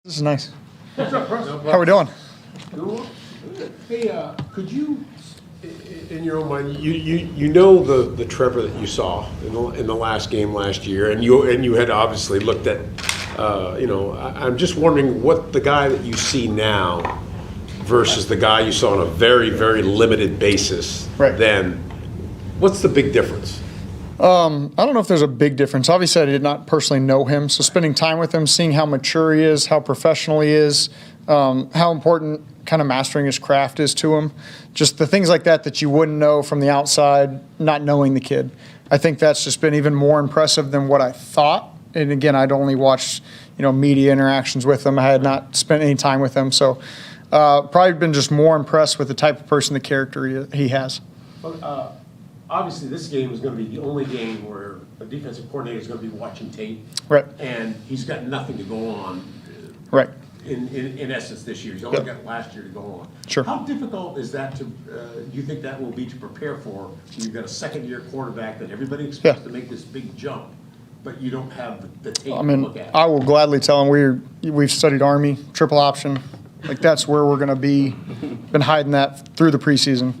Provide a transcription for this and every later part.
This is nice. What's up, Russ? How we doing? Doing? Hey, could you, in your own mind, you know the Trevor that you saw in the last game last year, and you had obviously looked at, I'm just wondering what the guy that you see now versus the guy you saw on a very, very limited basis then. What's the big difference? I don't know if there's a big difference. Obviously, I did not personally know him, so spending time with him, seeing how mature he is, how professional he is, how important kind of mastering his craft is to him, just the things like that you wouldn't know from the outside, not knowing the kid. I think that's just been even more impressive than what I thought. And again, I'd only watched, media interactions with him. I had not spent any time with him, so probably been just more impressed with the type of person, the character he has. Well, obviously, this game is going to be the only game where a defensive coordinator is going to be watching tape. Right. And he's got nothing to go on. Right. In essence, this year. He's only got last year to go on. Sure. How difficult is that do you think that will be to prepare for when you've got a second-year quarterback that everybody expects to make this big jump, but you don't have the tape to look at? I will gladly tell him we've studied Army, triple option. Like, that's where we're going to be. Been hiding that through the preseason.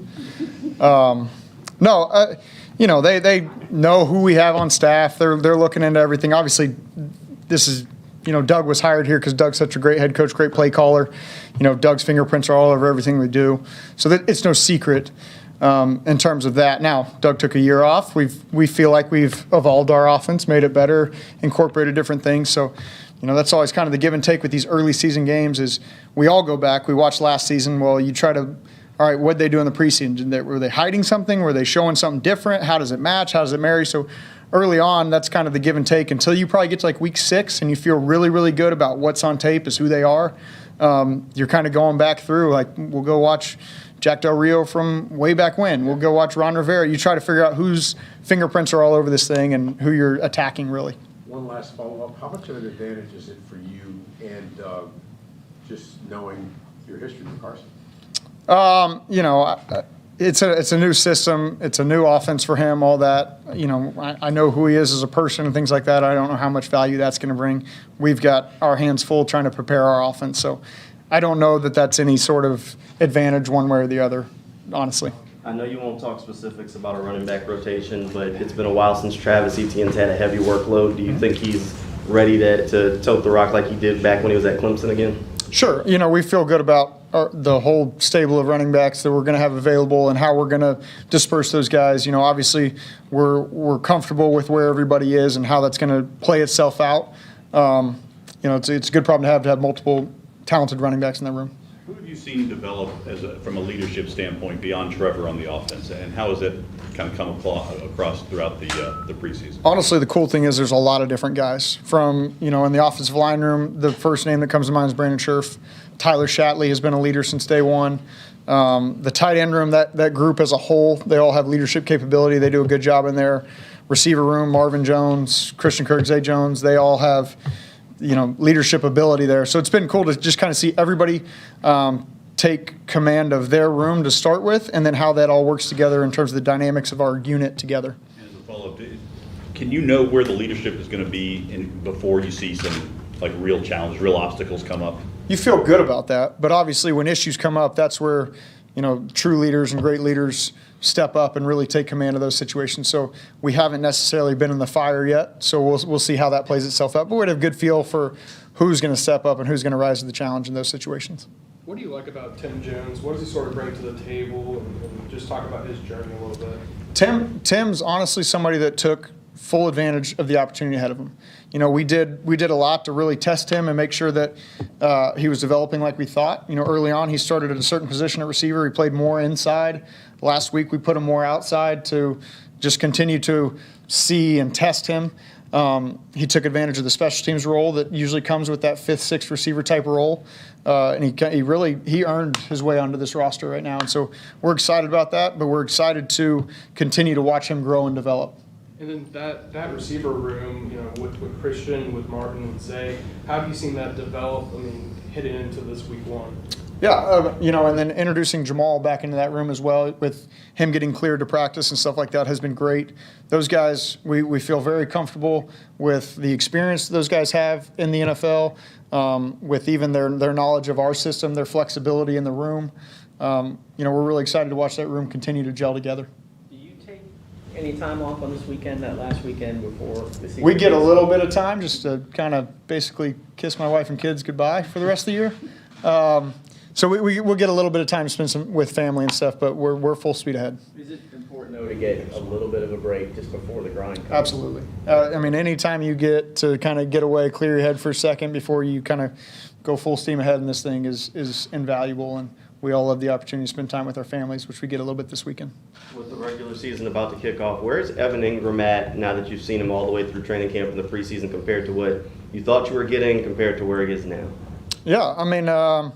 They know who we have on staff. They're looking into everything. Obviously, this is, Doug was hired here because Doug's such a great head coach, great play caller. Doug's fingerprints are all over everything we do. So it's no secret in terms of that. Now, Doug took a year off. We feel like we've evolved our offense, made it better, incorporated different things. So, that's always kind of the give and take with these early season games is we all go back. We watched last season. Well, you try to – all right, what did they do in the preseason? Were they hiding something? Were they showing something different? How does it match? How does it marry? So early on, that's kind of the give and take until you probably get to like week 6 and you feel really, really good about what's on tape is who they are. You're kind of going back through, like we'll go watch Jack Del Rio from way back when. We'll go watch Ron Rivera. You try to figure out whose fingerprints are all over this thing and who you're attacking really. One last follow-up. How much of an advantage is it for you and just knowing your history with Carson? It's a new system. It's a new offense for him, all that. I know who he is as a person and things like that. I don't know how much value that's going to bring. We've got our hands full trying to prepare our offense. So I don't know that that's any sort of advantage one way or the other, honestly. I know you won't talk specifics about a running back rotation, but it's been a while since Travis Etienne's had a heavy workload. Do you think he's ready to tote the rock like he did back when he was at Clemson again? Sure. We feel good about the whole stable of running backs that we're going to have available and how we're going to disperse those guys. Obviously we're comfortable with where everybody is and how that's going to play itself out. It's a good problem to have multiple talented running backs in that room. Who have you seen develop from a leadership standpoint beyond Trevor on the offense, and how has that kind of come across throughout the preseason? Honestly, the cool thing is there's a lot of different guys. From, in the offensive line room, the first name that comes to mind is Brandon Scherf. Tyler Shatley has been a leader since day one. The tight end room, that group as a whole, they all have leadership capability. They do a good job in there. Receiver room, Marvin Jones, Christian Kirk, Zay Jones, they all have leadership ability there. So it's been cool to just kind of see everybody take command of their room to start with, and then how that all works together in terms of the dynamics of our unit together. As a follow-up, can you know where the leadership is going to be before you see some real challenges, real obstacles come up? You feel good about that, but obviously when issues come up, that's where true leaders and great leaders step up and really take command of those situations. So we haven't necessarily been in the fire yet, so we'll see how that plays itself out. But we have a good feel for who's going to step up and who's going to rise to the challenge in those situations. What do you like about Tim Jones? What does he sort of bring to the table? And just talk about his journey a little bit. Tim's honestly somebody that took full advantage of the opportunity ahead of him. We did a lot to really test him and make sure that he was developing like we thought. Early on he started at a certain position at receiver. He played more inside. Last week we put him more outside to just continue to see and test him. He took advantage of the special teams role that usually comes with that 5th, 6th receiver type of role. And he earned his way onto this roster right now. And so we're excited about that, but we're excited to continue to watch him grow and develop. And then that receiver room, with Christian, with Martin, with Zay, how have you seen that develop, heading into this week 1? Yeah, and then introducing Jamal back into that room as well, with him getting cleared to practice and stuff like that has been great. Those guys, we feel very comfortable with the experience those guys have in the NFL. with even their knowledge of our system, their flexibility in the room. We're really excited to watch that room continue to gel together. Do you take any time off on this weekend, that last weekend before the season? We get a little bit of time just to kind of basically kiss my wife and kids goodbye for the rest of the year. So we'll get a little bit of time to spend with family and stuff, but we're full speed ahead. Is it important, though, to get a little bit of a break just before the grind comes? Absolutely. Anytime you get to kind of get away, clear your head for a second before you kind of go full steam ahead in this thing is invaluable, and we all love the opportunity to spend time with our families, which we get a little bit this weekend. With the regular season about to kick off, where's Evan Ingram at now that you've seen him all the way through training camp in the preseason compared to what you thought you were getting compared to where he is now? Yeah,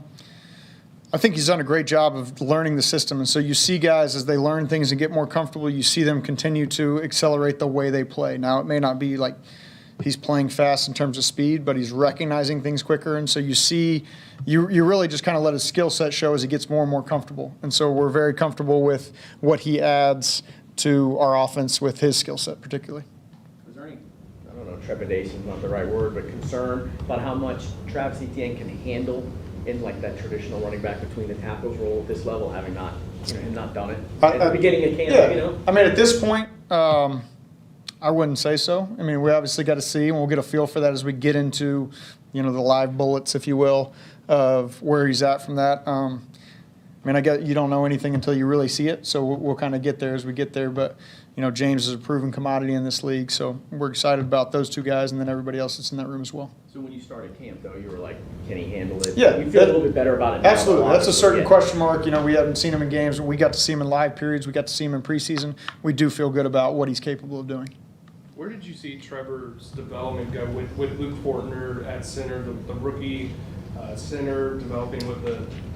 I think he's done a great job of learning the system. And so you see guys as they learn things and get more comfortable, you see them continue to accelerate the way they play. Now, it may not be like he's playing fast in terms of speed, but he's recognizing things quicker. And so you see, you really just kind of let his skill set show as he gets more and more comfortable. And so we're very comfortable with what he adds to our offense with his skill set particularly. Is there any, I don't know, trepidation is not the right word, but concern about how much Travis Etienne can handle in like that traditional running back between the tackles role at this level, having not done it at the beginning of camp? Yeah. At this point, I wouldn't say so. We obviously got to see, and we'll get a feel for that as we get into, the live bullets, if you will, of where he's at from that. I get you don't know anything until you really see it, so we'll kind of get there as we get there. But James is a proven commodity in this league, so we're excited about those two guys, and then everybody else that's in that room as well. So when you started camp, though, you were like, can he handle it? Yeah, You feel a little bit better about it now. Absolutely. That's a certain Yeah. question mark. We haven't seen him in games. We got to see him in live periods. We got to see him in preseason. We do feel good about what he's capable of doing. Where did you see Trevor's development go with Luke Fortner at center, the rookie center developing with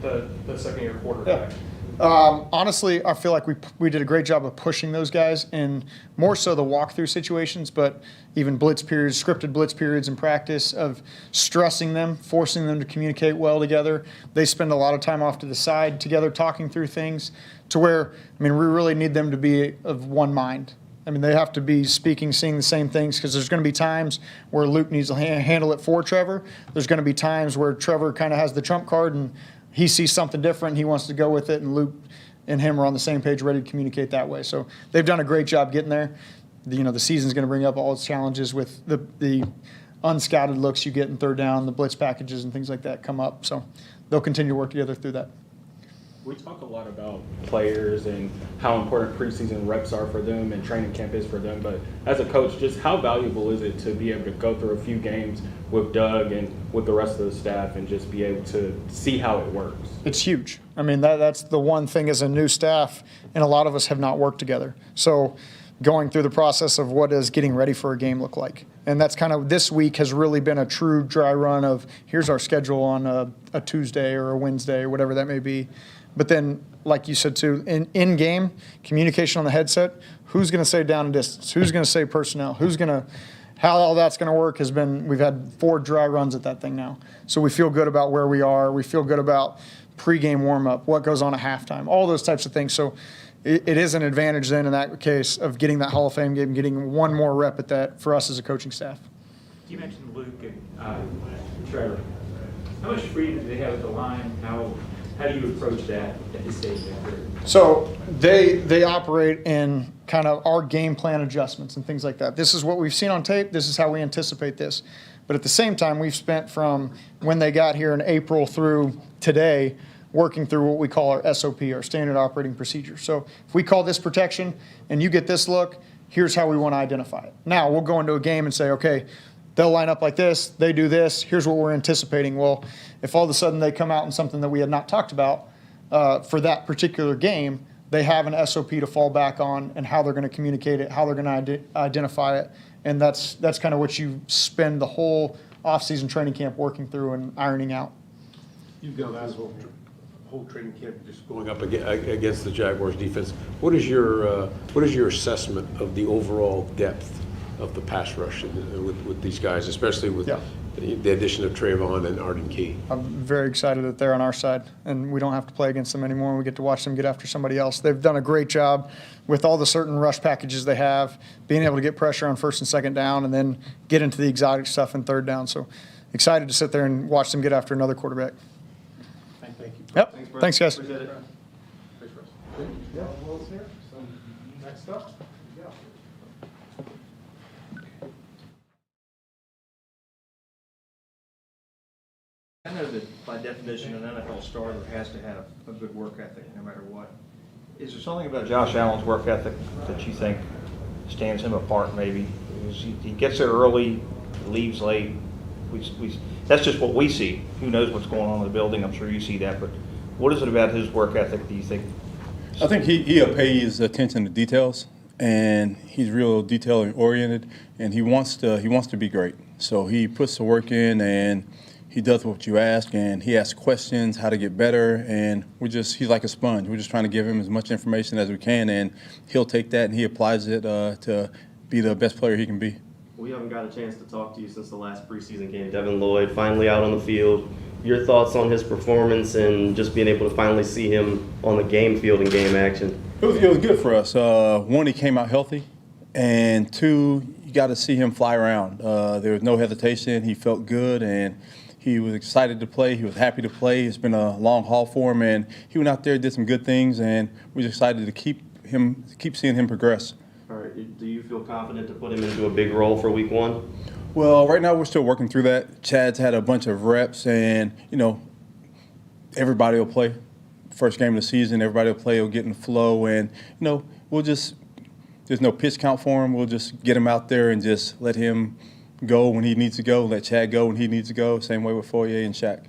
the second-year quarterback? Honestly, I feel like we did a great job of pushing those guys in more so the walkthrough situations, but even blitz periods, scripted blitz periods in practice of stressing them, forcing them to communicate well together. They spend a lot of time off to the side together talking through things to where, we really need them to be of one mind. They have to be speaking, seeing the same things, because there's going to be times where Luke needs to handle it for Trevor. There's going to be times where Trevor kind of has the trump card and he sees something different, he wants to go with it, and Luke and him are on the same page, ready to communicate that way. So they've done a great job getting there. The season's going to bring up all its challenges with the unscouted looks you get in third down, the blitz packages and things like that come up. So they'll continue to work together through that. We talk a lot about players and how important preseason reps are for them and training camp is for them, but as a coach, just how valuable is it to be able to go through a few games with Doug and with the rest of the staff and just be able to see how it works? It's huge. That's the one thing as a new staff, and a lot of us have not worked together. So going through the process of what does getting ready for a game look like. And that's kind of, this week has really been a true dry run of here's our schedule on a Tuesday or a Wednesday or whatever that may be. But then, like you said too, in game communication on the headset, who's going to say down and distance? Who's going to say personnel? How all that's going to work has been, we've had 4 dry runs at that thing now. So we feel good about where we are. We feel good about pregame warm-up, what goes on at halftime, all those types of things. So it is an advantage then in that case of getting that Hall of Fame game, getting one more rep at that for us as a coaching staff. You mentioned Luke and Trevor. How much freedom do they have at the line? How do you approach that at this stage of their career? So they operate in kind of our game plan adjustments and things like that. This is what we've seen on tape. This is how we anticipate this. But at the same time, we've spent from when they got here in April through today working through what we call our SOP, our standard operating procedure. So if we call this protection and you get this look, here's how we want to identify it. Now we'll go into a game and say, okay, they'll line up like this, they do this, here's what we're anticipating. Well, if all of a sudden they come out in something that we had not talked about for that particular game, they have an SOP to fall back on and how they're going to communicate it, how they're going to identify it. And that's kind of what you spend the whole off-season training camp working through and ironing out. You've got this whole training camp just going up against the Jaguars defense. What is your assessment of the overall depth of the pass rush with these guys, especially with the addition of Trayvon and Arden Key? I'm very excited that they're on our side, and we don't have to play against them anymore, and we get to watch them get after somebody else. They've done a great job with all the certain rush packages they have, being able to get pressure on first and second down and then get into the exotic stuff in third down. So excited to sit there and watch them get after another quarterback. Thank you. Yep. Brett. Thanks, guys. Appreciate it. Yeah, Will's here. So next up. I know that by definition, an NFL starter has to have a good work ethic no matter what. Is there something about Josh Allen's work ethic that you think stands him apart maybe? He gets there early, leaves late. That's just what we see. Who knows what's going on in the building? I'm sure you see that. But what is it about his work ethic do you think? I think he pays attention to details, and he's real detail oriented, and he wants to be great. So he puts the work in, and he does what you ask, and he asks questions, how to get better, and he's like a sponge. We're just trying to give him as much information as we can, and he'll take that and he applies it to be the best player he can be. We haven't got a chance to talk to you since the last preseason game. Devin Lloyd finally out on the field. Your thoughts on his performance and just being able to finally see him on the game field in game action? It was good for us. One, he came out healthy, and two, you got to see him fly around. There was no hesitation. He felt good, and he was excited to play. He was happy to play. It's been a long haul for him, and he went out there, did some good things, and we're excited to keep seeing him progress. All right. Do you feel confident to put him into a big role for week one? Well, right now we're still working through that. Chad's had a bunch of reps, and, everybody will play. First game of the season, everybody will play, will get in the flow, and, there's no pitch count for him. We'll just get him out there and just let him go when he needs to go, let Chad go when he needs to go. Same way with Foye and Shaq.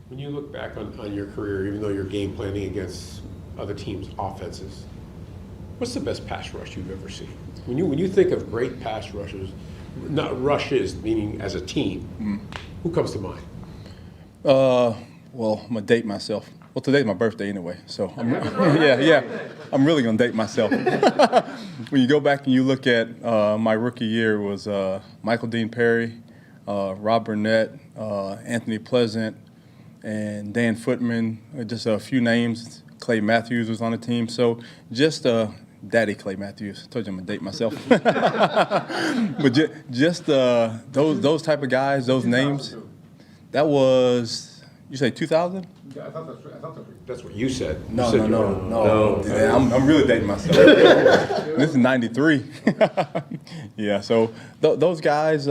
When you look back on your career, even though you're game planning against other teams' offenses, what's the best pass rush you've ever seen? When you think of great pass rushers, not rushes, meaning as a team, who comes to mind? Well, I'm going to date myself. Well, today's my birthday anyway, so I'm really going to date myself. When you go back and you look at my rookie year, it was Michael Dean Perry, Rob Burnett, Anthony Pleasant, and Dan Footman, just a few names. Clay Matthews was on the team, so just Daddy Clay Matthews. I told you I'm going to date myself. But just those type of guys, those names, that was, you say 2000? I thought that's what you said. No. No. I'm really dating myself. This is 93. Yeah, so those guys,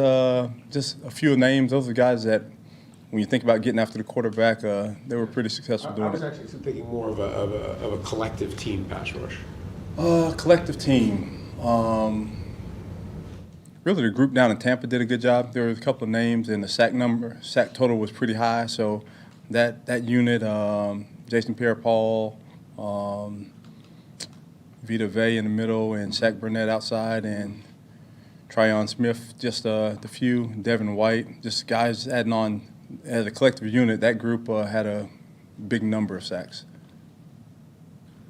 just a few names, those are guys that when you think about getting after the quarterback, they were pretty successful doing it. I was actually thinking more of a collective team pass rush. Collective team. Really, the group down in Tampa did a good job. There was a couple of names, and the sack total was pretty high. So that unit, Jason Pierre-Paul, Vita Vey in the middle, and Shaq Burnett outside, and Tryon Smith, just the few, Devin White, just guys adding on. As a collective unit, that group had a big number of sacks.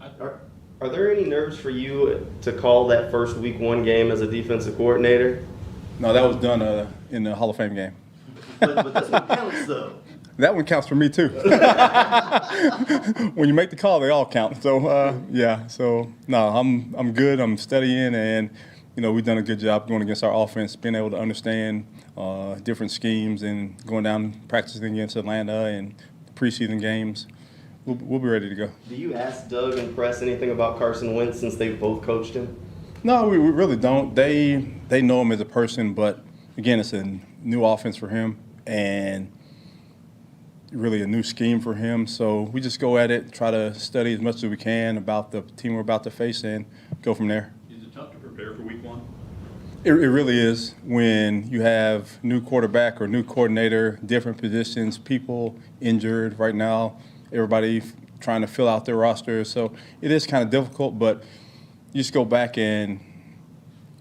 Are there any nerves for you to call that first week one game as a defensive coordinator? No, that was done in the Hall of Fame game. But that's what counts, though. That one counts for me, too. When you make the call, they all count. So, So, no, I'm good. I'm studying, and, we've done a good job going against our offense, being able to understand different schemes and going down practicing against Atlanta and preseason games. We'll be ready to go. Do you ask Doug and Press anything about Carson Wentz since they've both coached him? No, we really don't. They know him as a person, but, again, it's a new offense for him and really a new scheme for him. So we just go at it, try to study as much as we can about the team we're about to face and go from there. Is it tough to prepare for week one? It really is when you have new quarterback or new coordinator, different positions, people injured right now, everybody trying to fill out their roster. So it is kind of difficult, but you just go back and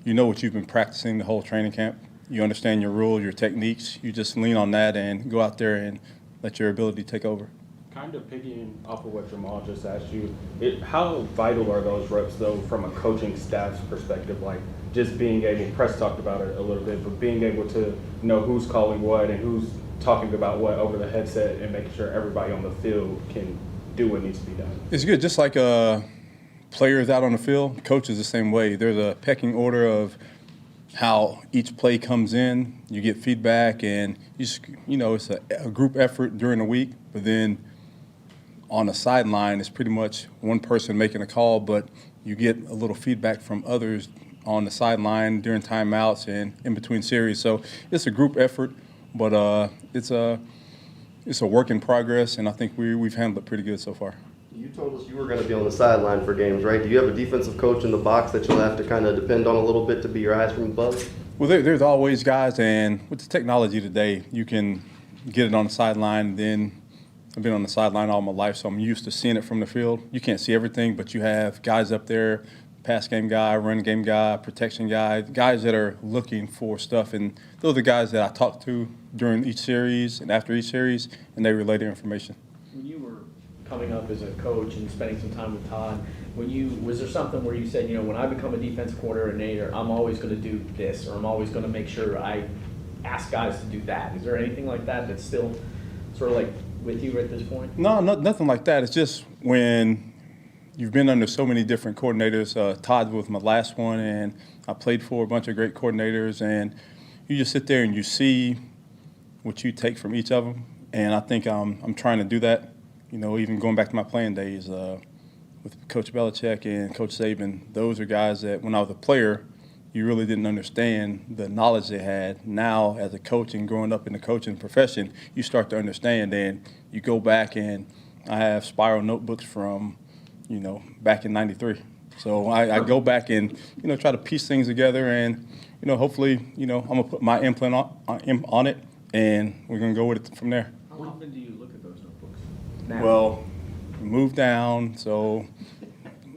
you know what you've been practicing the whole training camp. You understand your rules, your techniques. You just lean on that and go out there and let your ability take over. Kind of picking off of what Jamal just asked you, how vital are those reps, though, from a coaching staff's perspective? Like just being able, Press talked about it a little bit, but being able to know who's calling what and who's talking about what over the headset and making sure everybody on the field can do what needs to be done. It's good. Just like players out on the field, coaches the same way. There's a pecking order of how each play comes in. You get feedback, and it's a group effort during the week. But then on the sideline, it's pretty much one person making a call, but you get a little feedback from others on the sideline during timeouts and in between series. So it's a group effort, but it's a work in progress, and I think we've handled it pretty good so far. You told us you were going to be on the sideline for games, right? Do you have a defensive coach in the box that you'll have to kind of depend on a little bit to be your eyes from above? Well, there's always guys, and with the technology today, you can get it on the sideline. Then I've been on the sideline all my life, so I'm used to seeing it from the field. You can't see everything, but you have guys up there, pass game guy, run game guy, protection guy, guys that are looking for stuff. And those are the guys that I talk to during each series and after each series, and they relay their information. When you were coming up as a coach and spending some time with Todd, was there something where you said, when I become a defensive coordinator, I'm always going to do this, or I'm always going to make sure I ask guys to do that? Is there anything like that that's still sort of like with you at this point? No, nothing like that. It's just when you've been under so many different coordinators. Todd was my last one, and I played for a bunch of great coordinators, and you just sit there and you see what you take from each of them. And I think I'm trying to do that. Even going back to my playing days with Coach Belichick and Coach Saban, those are guys that when I was a player, you really didn't understand the knowledge they had. Now, as a coach and growing up in the coaching profession, you start to understand, and you go back, and I have spiral notebooks from back in '93. So I go back and try to piece things together, and hopefully I'm gonna put my imprint on it, and we're gonna go with it from there. How often do you look at those notebooks now? Well, we moved down, so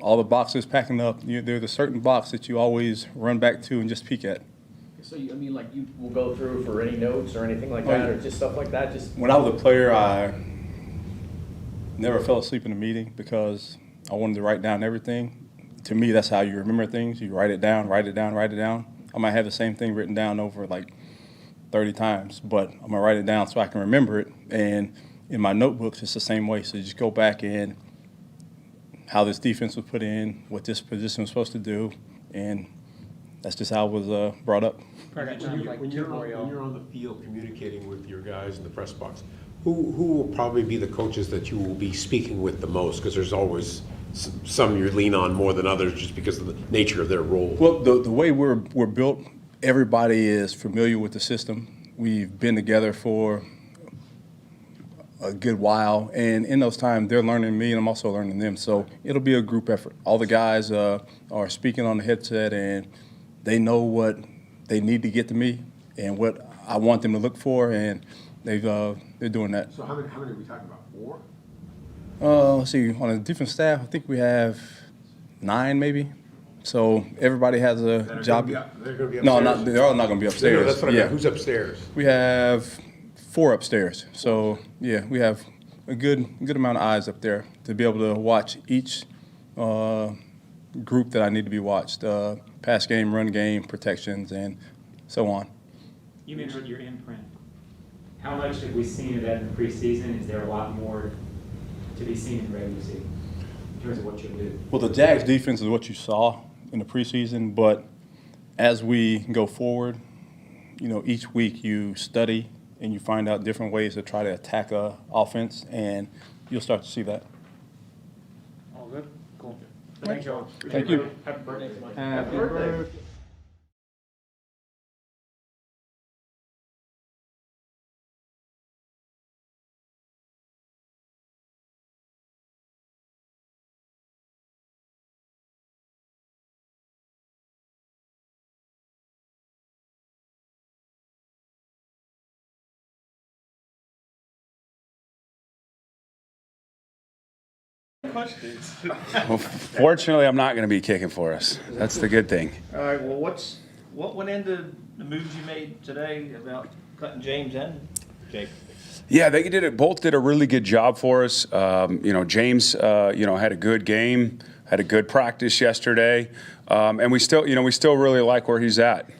all the boxes packing up. There's a certain box that you always run back to and just peek at. So you will go through for any notes or anything like that, or just stuff like that? When I was a player, I never fell asleep in a meeting because I wanted to write down everything. To me, that's how you remember things. You write it down, write it down, write it down. I might have the same thing written down over like 30 times, but I'm gonna write it down so I can remember it. And in my notebooks, it's the same way. So you just go back in how this defense was put in, what this position was supposed to do, and that's just how it was brought up. When you're on the field communicating with your guys in the press box, who will probably be the coaches that you will be speaking with the most? Because there's always some you lean on more than others just because of the nature of their role. Well, the way we're built, everybody is familiar with the system. We've been together for a good while, and in those times, they're learning me, and I'm also learning them. So it'll be a group effort. All the guys are speaking on the headset, and they know what they need to get to me and what I want them to look for, and they're doing that. So how many are we talking about? 4? Let's see. On the defense staff, I think we have 9 maybe. So everybody has a job. They're going to be upstairs? No, they're all not going to be upstairs. No, that's what I mean. Who's upstairs? We have 4 upstairs. So yeah, we have a good amount of eyes up there to be able to watch each group that I need to be watched. Pass game, run game, protections, and so on. You mentioned your imprint. How much have we seen of that in the preseason? Is there a lot more to be seen in the regular season in terms of what you'll do? Well, the Jags defense is what you saw in the preseason, but as we go forward, each week you study and you find out different ways to try to attack a offense, and you'll start to see that. All good? Cool. Thank you. Thank you. Happy birthday. Happy birthday. Well, fortunately, I'm not going to be kicking for us. That's the good thing. All right, well, what went into the moves you made today about cutting James and Jake? Yeah, both did a really good job for us. James, had a good game, had a good practice yesterday, and we still really like where he's at.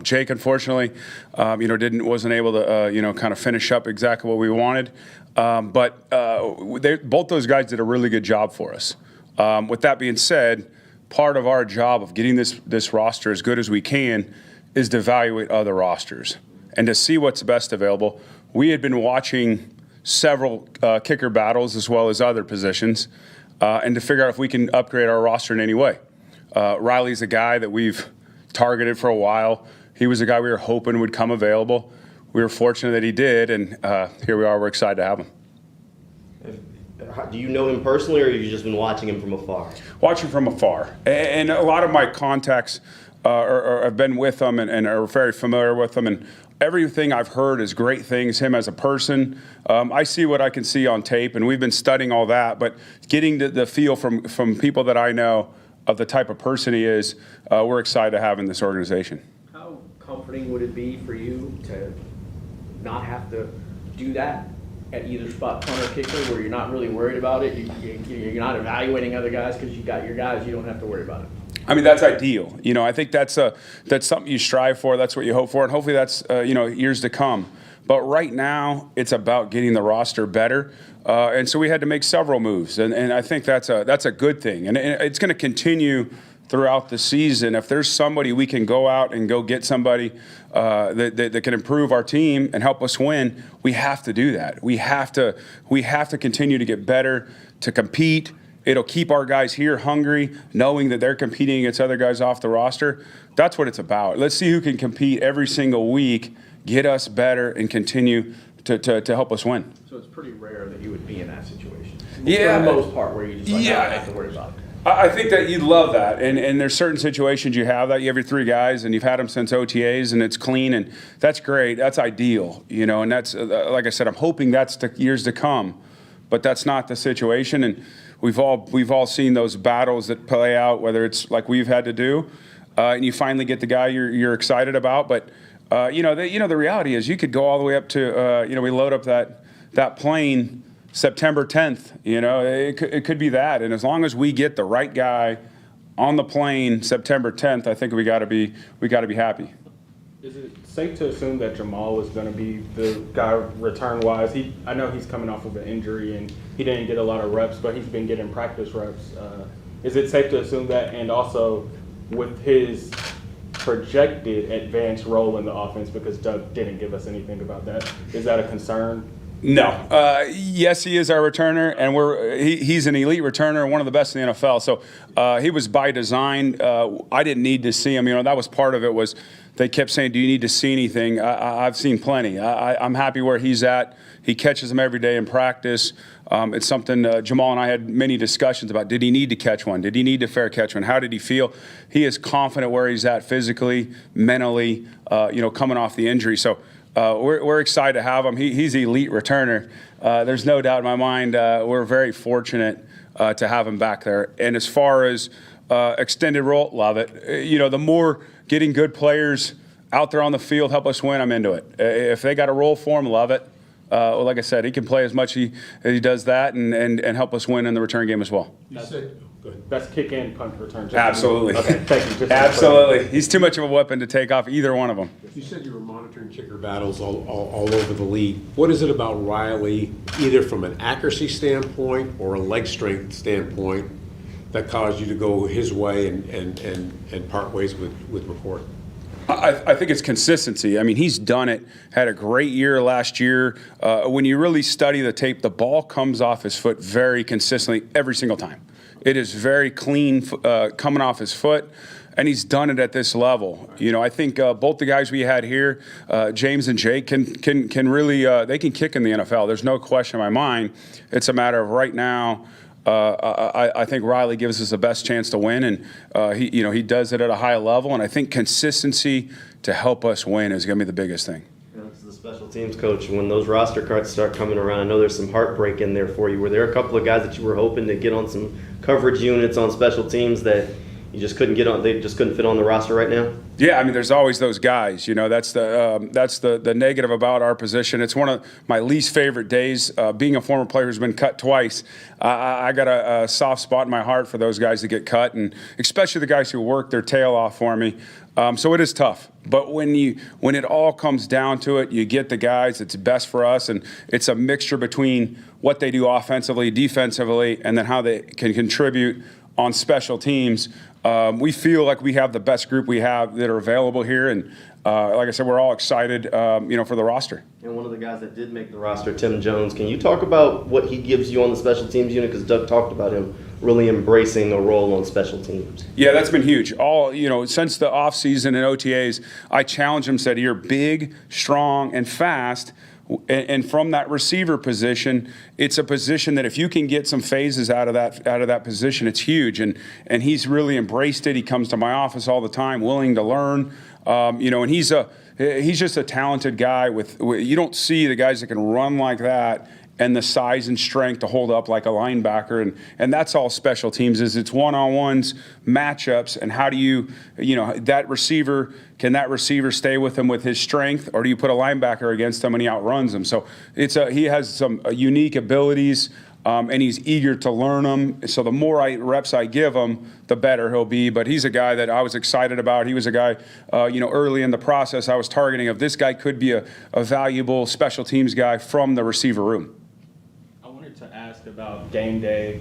Jake, unfortunately, wasn't able to, kind of finish up exactly what we wanted. But both those guys did a really good job for us. With that being said, part of our job of getting this roster as good as we can is to evaluate other rosters and to see what's best available. We had been watching several kicker battles as well as other positions, and to figure out if we can upgrade our roster in any way. Riley's a guy that we've targeted for a while. He was a guy we were hoping would come available. We were fortunate that he did, and here we are. We're excited to have him. Do you know him personally, or have you just been watching him from afar? Watching from afar. And a lot of my contacts have been with him and are very familiar with him. And everything I've heard is great things, him as a person. I see what I can see on tape, and we've been studying all that. But getting the feel from people that I know of the type of person he is, we're excited to have in this organization. How comforting would it be for you to not have to do that at either spot, punter, kicker, where you're not really worried about it? You're not evaluating other guys because you got your guys. You don't have to worry about it. I mean, that's ideal. You know, I think that's something you strive for. That's what you hope for, and hopefully that's years to come. But right now, it's about getting the roster better, and so we had to make several moves, and I think that's a good thing, and it's going to continue throughout the season. If there's somebody we can go out and go get somebody that can improve our team and help us win, we have to do that. We have to continue to get better, to compete. It'll keep our guys here hungry, knowing that they're competing against other guys off the roster. That's what it's about. Let's see who can compete every single week, get us better, and continue to help us win. So it's pretty rare that you would be in that situation. Yeah. For the most part, where you just don't have to worry about it. I think that you'd love that, and there's certain situations you have that. You have your three guys, and you've had them since OTAs, and it's clean, and that's great. That's ideal, and that's like I said, I'm hoping that's the years to come, but that's not the situation, and we've all seen those battles that play out, whether it's like we've had to do, and you finally get the guy you're excited about, but the reality is you could go all the way up to we load up that plane September 10th, it could be that. And as long as we get the right guy on the plane September 10th, I think we got to be happy. Is it safe to assume that Jamal is going to be the guy return-wise? I know he's coming off of an injury and he didn't get a lot of reps, but he's been getting practice reps. Is it safe to assume that? And also with his projected advanced role in the offense, because Doug didn't give us anything about that, is that a concern? No. Yes, he is our returner, and he's an elite returner, one of the best in the NFL. So he was by design. I didn't need to see him. That was part of it. Was they kept saying, "Do you need to see anything?" I've seen plenty. I'm happy where he's at. He catches them every day in practice. It's something Jamal and I had many discussions about. Did he need to catch one? Did he need to fair catch one? How did he feel? He is confident where he's at physically, mentally, coming off the injury. So. We're excited to have him. He's an elite returner. There's no doubt in my mind. We're very fortunate to have him back there. And as far as extended role, love it. The more getting good players out there on the field help us win, I'm into it. If they got a role for him, love it. Like I said, he can play as much as he does that and help us win in the return game as well. You said, go ahead. That's kick and punt return. Absolutely. Okay, thank you. Absolutely. He's too much of a weapon to take off either one of them. You said you were monitoring kicker battles all over the league. What is it about Riley, either from an accuracy standpoint or a leg strength standpoint, that caused you to go his way and part ways with McCourt? I think it's consistency. I mean, he's done it. Had a great year last year. When you really study the tape, the ball comes off his foot very consistently every single time. It is very clean coming off his foot, and he's done it at this level. I think both the guys we had here, James and Jake, can really they can kick in the NFL. There's no question in my mind. It's a matter of right now. I think Riley gives us the best chance to win, and he does it at a high level. And I think consistency to help us win is going to be the biggest thing. As the special teams coach, when those roster cards start coming around, I know there's some heartbreak in there for you. Were there a couple of guys that you were hoping to get on some coverage units on special teams that you just couldn't get on? They just couldn't fit on the roster right now? Yeah, I mean, there's always those guys. That's the negative about our position. It's one of my least favorite days. Being a former player who's been cut twice, I got a soft spot in my heart for those guys that get cut, and especially the guys who work their tail off for me. So it is tough. But when it all comes down to it, you get the guys that's best for us, and it's a mixture between what they do offensively, defensively, and then how they can contribute on special teams. we feel like we have the best group we have that are available here. And like I said, we're all excited, for the roster. And one of the guys that did make the roster, Tim Jones, can you talk about what he gives you on the special teams unit? Because Doug talked about him really embracing a role on special teams. Yeah, that's been huge. Since the offseason and OTAs, I challenged him, said, you're big, strong, and fast. And from that receiver position, it's a position that if you can get some phases out of that position, it's huge. And he's really embraced it. He comes to my office all the time, willing to learn. And he's just a talented guy. You don't see the guys that can run like that and the size and strength to hold up like a linebacker. And that's all special teams is. It's one-on-ones, matchups, and how do you can that receiver stay with him with his strength, or do you put a linebacker against him and he outruns him? So he has some unique abilities, and he's eager to learn them. So the more reps I give him, the better he'll be. But he's a guy that I was excited about. He was a guy, early in the process I was targeting of this guy could be a valuable special teams guy from the receiver room. To ask about game day,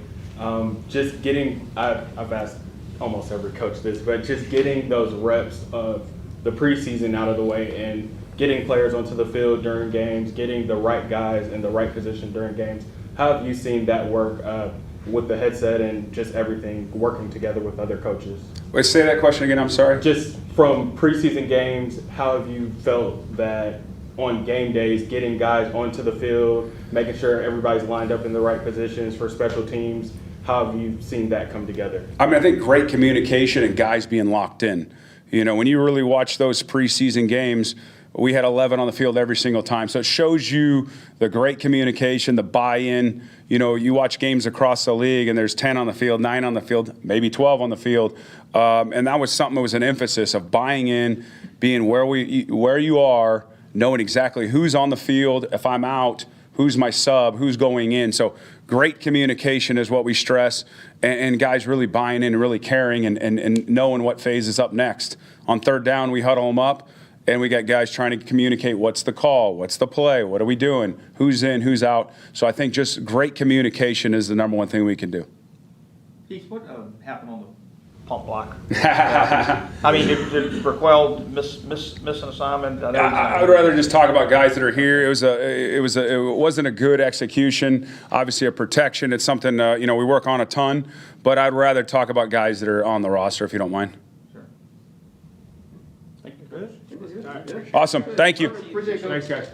just getting, I've asked almost every coach this, but just getting those reps of the preseason out of the way and getting players onto the field during games, getting the right guys in the right position during games. How have you seen that work with the headset and just everything working together with other coaches? Wait, say that question again, I'm sorry. Just from preseason games, how have you felt that on game days, getting guys onto the field, making sure everybody's lined up in the right positions for special teams? How have you seen that come together? I think great communication and guys being locked in. When you really watch those preseason games, we had 11 on the field every single time. So it shows you the great communication, the buy-in. You watch games across the league and there's 10 on the field, 9 on the field, maybe 12 on the field. And that was something that was an emphasis of buying in, being where you are, knowing exactly who's on the field, if I'm out, who's my sub, who's going in. So great communication is what we stress, and guys really buying in and really caring and knowing what phase is up next. On third down, we huddle them up, and we got guys trying to communicate what's the call, what's the play, what are we doing, who's in, who's out. So I think just great communication is the number one thing we can do. Heath, what happened on the pump block? Did Farwell miss an assignment? I would rather just talk about guys that are here. It wasn't a good execution. Obviously, a protection. It's something we work on a ton. But I'd rather talk about guys that are on the roster, if you don't mind. Sure. Thank you. Good. Awesome. Thank you. Thanks, guys.